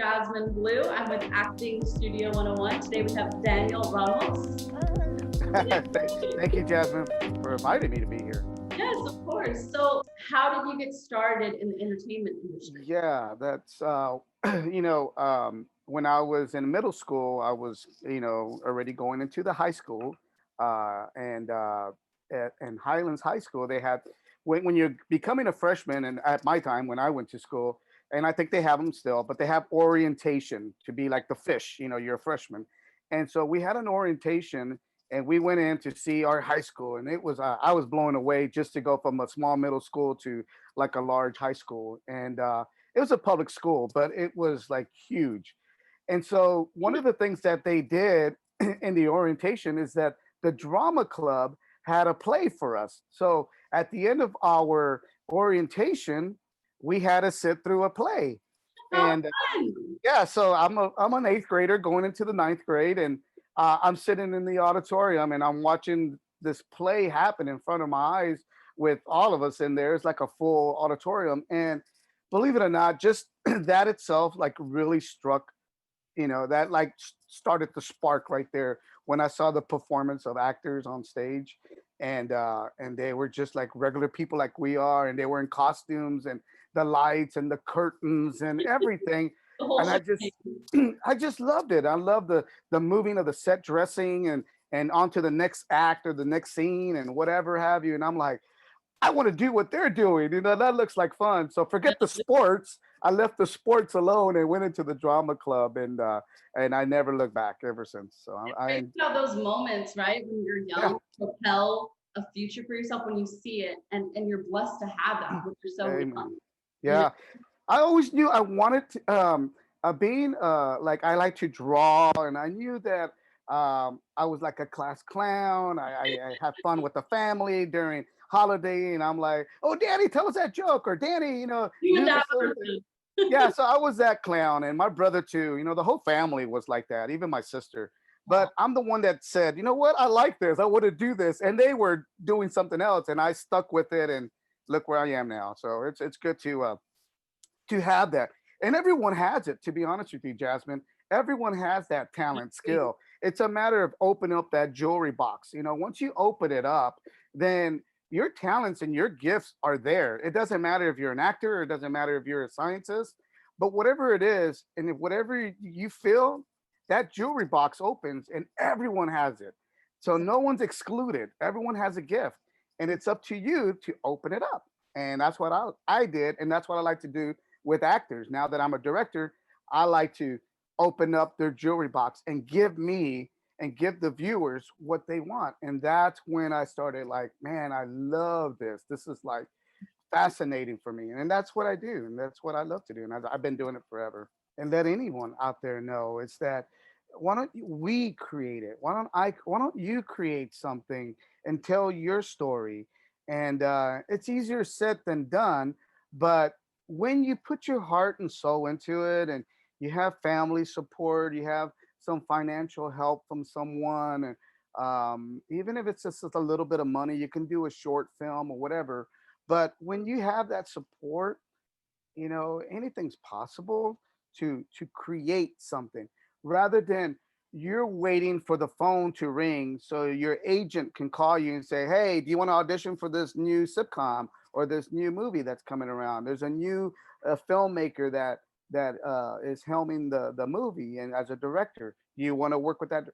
Jasmine Blue. I'm with Acting Studio 101. Today we have Daniel Ramos. Thank you, Jasmine, for inviting me to be here. Yes, of course. So, how did you get started in the entertainment industry? Yeah, that's when I was in middle school, I was already going into the high school, and at in Highlands High School they had when you're becoming a freshman, and at my time when I went to school, and I think they have them still, but they have orientation to be like the fish. You're a freshman, and so we had an orientation. And we went in to see our high school, and it was I was blown away just to go from a small middle school to like a large high school. And it was a public school, but it was like huge. And so one of the things that they did in the orientation is that the drama club had a play for us. So at the end of our orientation, we had to sit through a play. How And fun! yeah, so I'm an eighth grader going into the ninth grade, and I'm sitting in the auditorium and I'm watching this play happen in front of my eyes with all of us in there. It's like a full auditorium, and believe it or not, just that itself like really struck. That like started the spark right there when I saw the performance of actors on stage, and they were just like regular people like we are, and they were in costumes and the lights and the curtains and everything. The whole And I shit. just I just loved it. I love the moving of the set dressing and onto the next act or the next scene and whatever have you. And I'm like, I want to do what they're doing. That looks like fun. So forget the sports. I left the sports alone and went into the drama club, and I never looked back ever since. So It's I crazy how those moments, right, when you're yeah, young, propel a future for yourself when you see it, and you're blessed to have that when you're so young. amen. You know, Yeah, I always knew I wanted to, being like I like to draw, and I knew that I was like a class clown. I had fun with the family during holiday, and I'm like, oh, Danny, tell us that joke, or Danny, you and do that this certain thing. person. Yeah, so I was that clown, and my brother too. The whole family was like that, even my sister. Wow. But I'm the one that said, you know what, I like this. I want to do this, and they were doing something else, and I stuck with it, and look where I am now. So it's good to have that. And everyone has it, to be honest with you, Jasmine. Everyone has that talent skill. It's a matter of opening up that jewelry box. Once you open it up, then your talents and your gifts are there. It doesn't matter if you're an actor, or it doesn't matter if you're a scientist, but whatever it is, and if whatever you feel, that jewelry box opens and everyone has it. So no one's excluded. Everyone has a gift, and it's up to you to open it up. And that's what I did, and that's what I like to do with actors. Now that I'm a director, I like to open up their jewelry box and give the viewers what they want. And that's when I started like, man, I love this. This is like fascinating for me. And that's what I do. And that's what I love to do. And I've been doing it forever. And let anyone out there know it's that why don't we create it? Why don't you create something and tell your story? And it's easier said than done, but when you put your heart and soul into it, and you have family support, you have some financial help from someone, and even if it's just a little bit of money, you can do a short film or whatever. But when you have that support, anything's possible to create something, rather than you're waiting for the phone to ring so your agent can call you and say, hey, do you want to audition for this new sitcom or this new movie that's coming around? There's a new filmmaker that is helming the movie, and as a director, you want to work with that.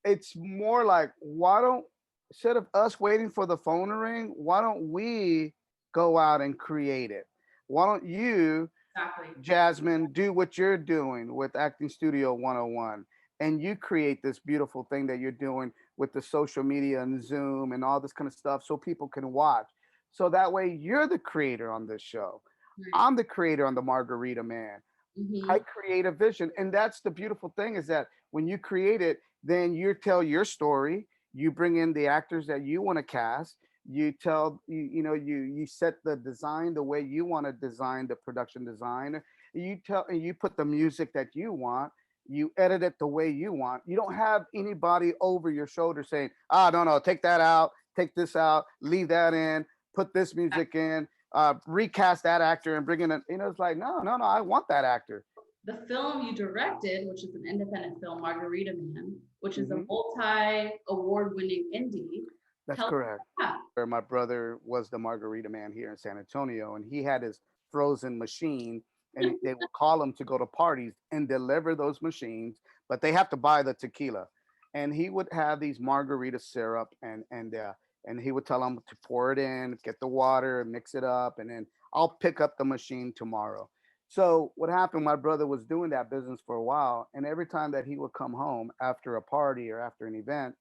It's more like, why don't, instead of us waiting for the phone to ring, why don't we go out and create it? Why don't you, Exactly. Jasmine, do what you're doing with Acting Studio 101, and you create this beautiful thing that you're doing with the social media and Zoom and all this kind of stuff so people can watch. So that way you're the creator on this show. Right. I'm the creator on the Margarita Man. I Mm-hmm. create a vision. And that's the beautiful thing, is that when you create it, then you tell your story, you bring in the actors that you want to cast, you set the design the way you want to design the production design. You put the music that you want, you edit it the way you want. You don't have anybody over your shoulder saying, no, no, take that out, take this out, leave that in, put this music in, recast that actor and bring in it's like, no, no, no, I want that actor. the film you directed, which is an independent film, Margarita Man, which is a Hmm. multi-award-winning indie. That's Tell us correct. about that. Where my brother was the Margarita Man here in San Antonio, and he had his frozen machine, and they would call him to go to parties and deliver those machines, but they have to buy the tequila, and he would have these margarita syrup, and he would tell them to pour it in, get the water, mix it up, and then I'll pick up the machine tomorrow. So what happened? My brother was doing that business for a while, and every time that he would come home after a party or after an event,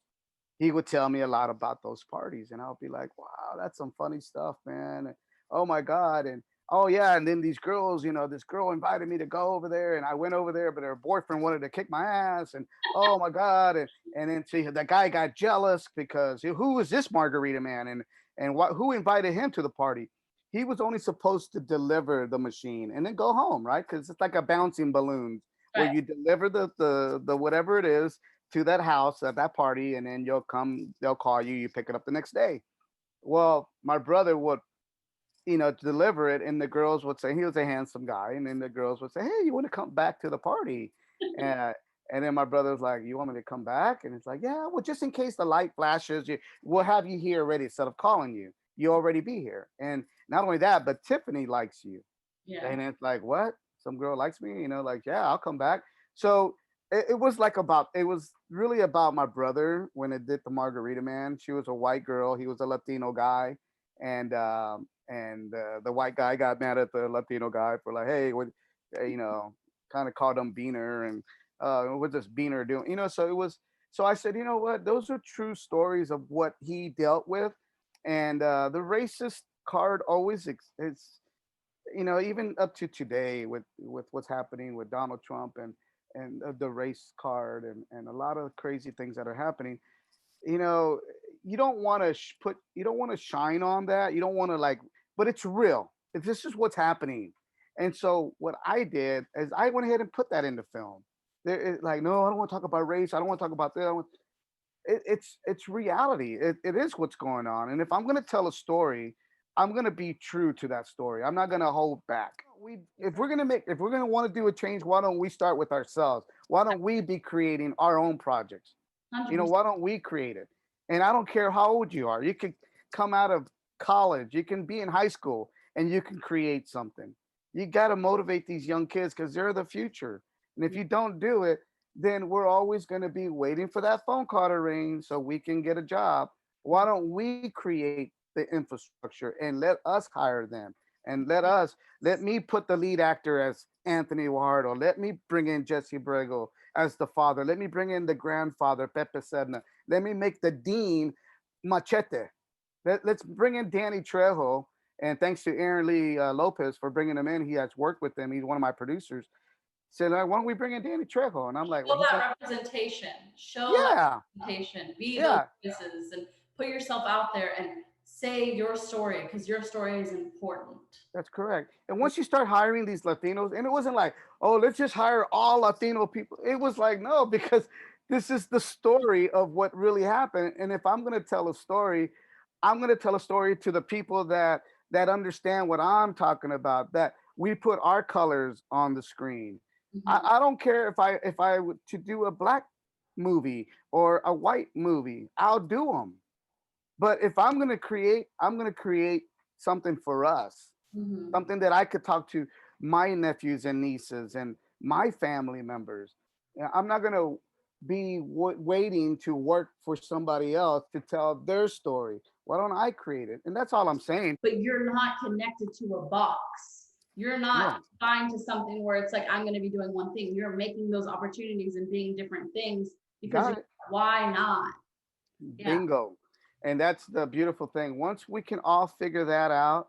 he would tell me a lot about those parties, and I'll be like, wow, that's some funny stuff, man. And, oh my god. And oh yeah, and then these girls, this girl invited me to go over there, and I went over there, but her boyfriend wanted to kick my ass. And oh my god. And then see, the guy got jealous because who is this Margarita Man? And what, who invited him to the party? He was only supposed to deliver the machine and then go home, right? Because it's like a bouncing balloon where Right. you deliver the whatever it is to that house at that party, and then they'll call you, you pick it up the next day. Well, my brother would, deliver it, and the girls would say, he was a handsome guy, and then the girls would say, hey, you want to come back to the party? And and then my brother was like, you want me to come back? And it's like, yeah, well, just in case the light flashes, we'll have you here already instead of calling you. You already be here. And not only that, but Tiffany likes you. Yeah. And it's like, what? Some girl likes me? Like, yeah, I'll come back. So it was really about my brother when it did the Margarita Man. She was a white girl. He was a Latino guy. And the white guy got mad at the Latino guy for like, hey, what, you know, kind of called him Beaner. And what's this Beaner doing? So it was, so I said, you know what? Those are true stories of what he dealt with. And the racist card always is, even up to today with what's happening with Donald Trump and the race card and a lot of crazy things that are happening. You know, you don't want to you don't want to shine on that. You don't want to like, but it's real. If this is what's happening, and so what I did is I went ahead and put that in the film. Like, no, I don't want to talk about race. I don't want to talk about that. It's reality. It is what's going on. And if I'm going to tell a story, I'm going to be true to that story. I'm not going to hold back. We if we're going to want to do a change, why don't we start with ourselves? Why don't we be creating our own projects? 100%. Why don't we create it? And I don't care how old you are. You could come out of college, you can be in high school, and you can create something. You got to motivate these young kids because they're the future. And if you don't do it, then we're always going to be waiting for that phone call to ring so we can get a job. Why don't we create the infrastructure and let us hire them? And let me put the lead actor as Anthony Ward, or let me bring in Jesse Bregel as the father. Let me bring in the grandfather, Pepe Sedna. Let me make the dean Machete. Let's bring in Danny Trejo. And thanks to Aaron Lee Lopez for bringing him in. He has worked with them. He's one of my producers. Said, why don't we bring in Danny Trejo? And I'm like, well, Show he's like, that representation. Show that yeah, representation. Be those yeah, voices and put yourself out there and say your story because your story is important. that's correct. And once you start hiring these Latinos, and it wasn't like, oh, let's just hire all Latino people. It was like, no, because this is the story of what really happened. And if I'm going to tell a story, I'm going to tell a story to the people that understand what I'm talking about. That we put our colors on the screen. Mhm. I don't care if I were to do a black movie or a white movie. I'll do them. But if I'm going to create something for us, Mhm. something that I could talk to my nephews and nieces and my family members. I'm not going to be waiting to work for somebody else to tell their story. Why don't I create it? And that's all I'm saying. But you're not connected to a box. You're not No, confined to something where it's like, I'm going to be doing one thing. You're making those opportunities and being different things because got it. why not? Yeah. Bingo. And that's the beautiful thing. Once we can all figure that out,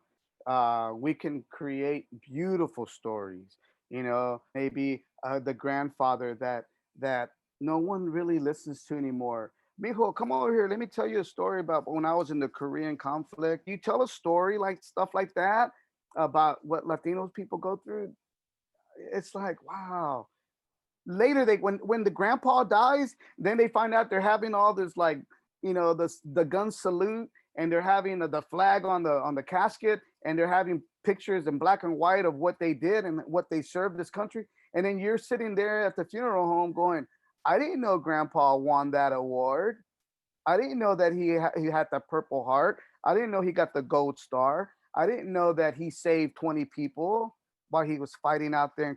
we can create beautiful stories. Maybe the grandfather that no one really listens to anymore. Mijo, come over here. Let me tell you a story about when I was in the Korean conflict. You tell a story like stuff like that about what Latinos people go through. It's like, wow. Later, when the grandpa dies, then they find out they're having all this, like, the gun salute, and they're having the flag on the casket, and they're having pictures in black and white of what they did and what they served this country. And then you're sitting there at the funeral home going, I didn't know grandpa won that award. I didn't know that he had the Purple Heart. I didn't know he got the Gold Star. I didn't know that he saved 20 people while he was fighting out there.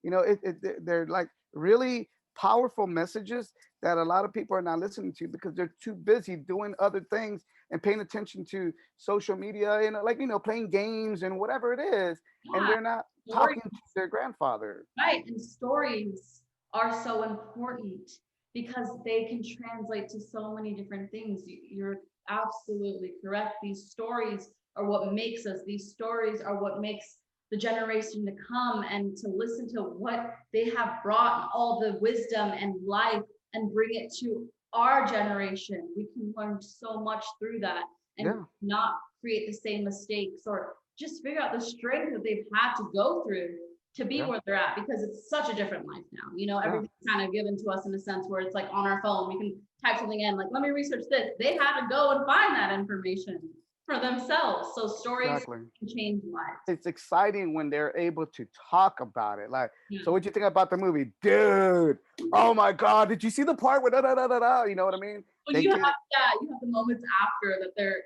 And they're like really powerful messages that a lot of people are not listening to because they're too busy doing other things and paying attention to social media and like playing games and whatever it is, and Yeah, they're not stories, talking to their grandfather. right? And stories are so important because they can translate to so many different things. You're absolutely correct. These stories are what makes us. These stories are what makes the generation to come, and to listen to what they have brought, all the wisdom and life, and bring it to our generation. We can learn so much through that and Yeah, not create the same mistakes, or just figure out the strength that they've had to go through to be yeah, where they're at, because it's such a different life now. yeah. Everything's kind of given to us in a sense where it's like on our phone, we can type something in, like, let me research this. They had to go and find that information for themselves. So stories Exactly. can change lives. It's exciting when they're able to talk about it. Like, Yeah. so what you think about the movie, dude? Oh my God, did you see the part with da da da da da? You know what I mean? When They you have, get it. yeah, you have the moments after that they're,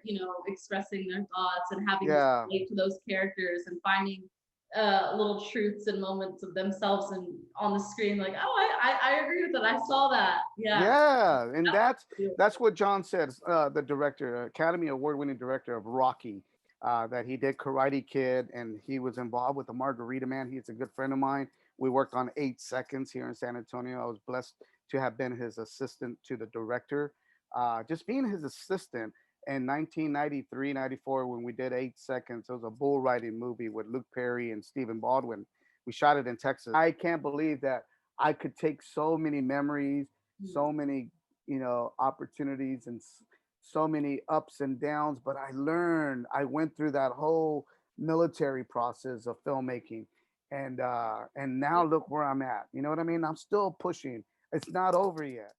expressing their thoughts and having to Yeah, relate to those characters and finding little truths and moments of themselves and on the screen, like, oh, I agree with that. I saw that. Yeah. yeah, and That's that's beautiful. what John says. The director, Academy Award-winning director of Rocky, that he did Karate Kid, and he was involved with the Margarita Man. He's a good friend of mine. We worked on 8 Seconds here in San Antonio. I was blessed to have been his assistant to the director. Just being his assistant in 1993, 94, when we did 8 Seconds, it was a bull riding movie with Luke Perry and Stephen Baldwin. We shot it in Texas. I can't believe that I could take so many memories, Mm. so many, opportunities and so many ups and downs. But I went through that whole military process of filmmaking. And now look where I'm at. You know what I mean? I'm still pushing. It's not over yet.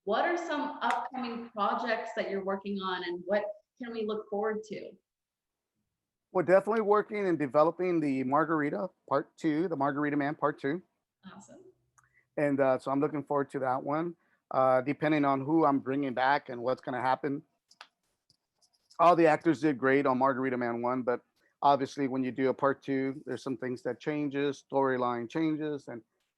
What are some upcoming projects that you're working on, and what can we look forward to? We're definitely working and developing the Margarita Part Two, the Margarita Man Part Two, Awesome. and so I'm looking forward to that one. Depending on who I'm bringing back and what's going to happen, all the actors did great on Margarita Man one, but obviously when you do a part two, there's some things that changes, storyline changes,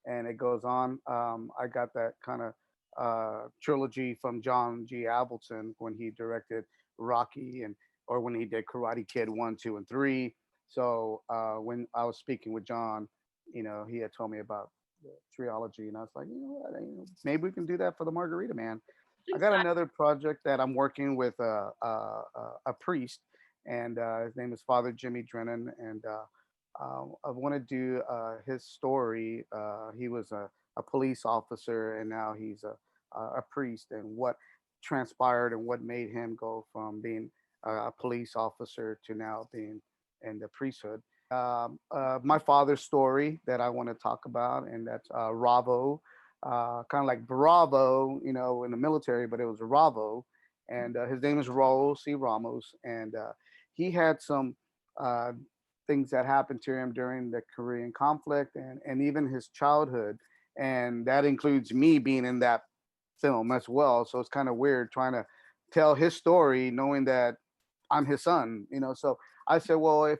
and it goes on. I got that kind of trilogy from John G. Avildsen when he directed Rocky and or when he did Karate Kid 1, 2, and 3. So when I was speaking with John, he had told me about the trilogy, and I was like, you know what, maybe we can do that for the Margarita Man. I got Exciting. another project that I'm working with a priest, and his name is Father Jimmy Drennan, and I want to do his story. He was a police officer, and now he's a priest, and what transpired and what made him go from being a police officer to now being in the priesthood. My father's story that I want to talk about, and that's Ravo, kind of like Bravo, in the military, but it was Ravo, and his name is Raul C. Ramos, and he had some uh, things that happened to him during the Korean conflict, and even his childhood, and that includes me being in that film as well. So it's kind of weird trying to tell his story, knowing that I'm his son. So I said, well, if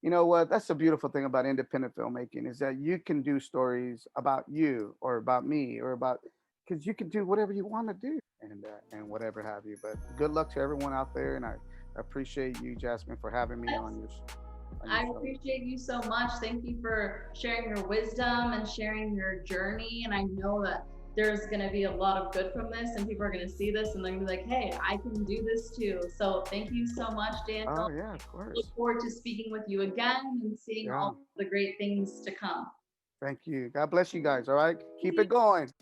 you know what, that's the beautiful thing about independent filmmaking is that you can do stories about you or about me or about because you can do whatever you want to do and whatever have you. But good luck to everyone out there, and I appreciate you, Jasmine, for having me Yes. on your I show. appreciate you so much. Thank you for sharing your wisdom and sharing your journey. And I know that there's going to be a lot of good from this, and people are going to see this and they're going to be like, hey, I can do this too. So thank you so much, Oh Daniel. yeah, of Look course. forward to speaking with you again and seeing Yeah. all the great things to come. Thank you. God bless you guys. All right. Keep it going.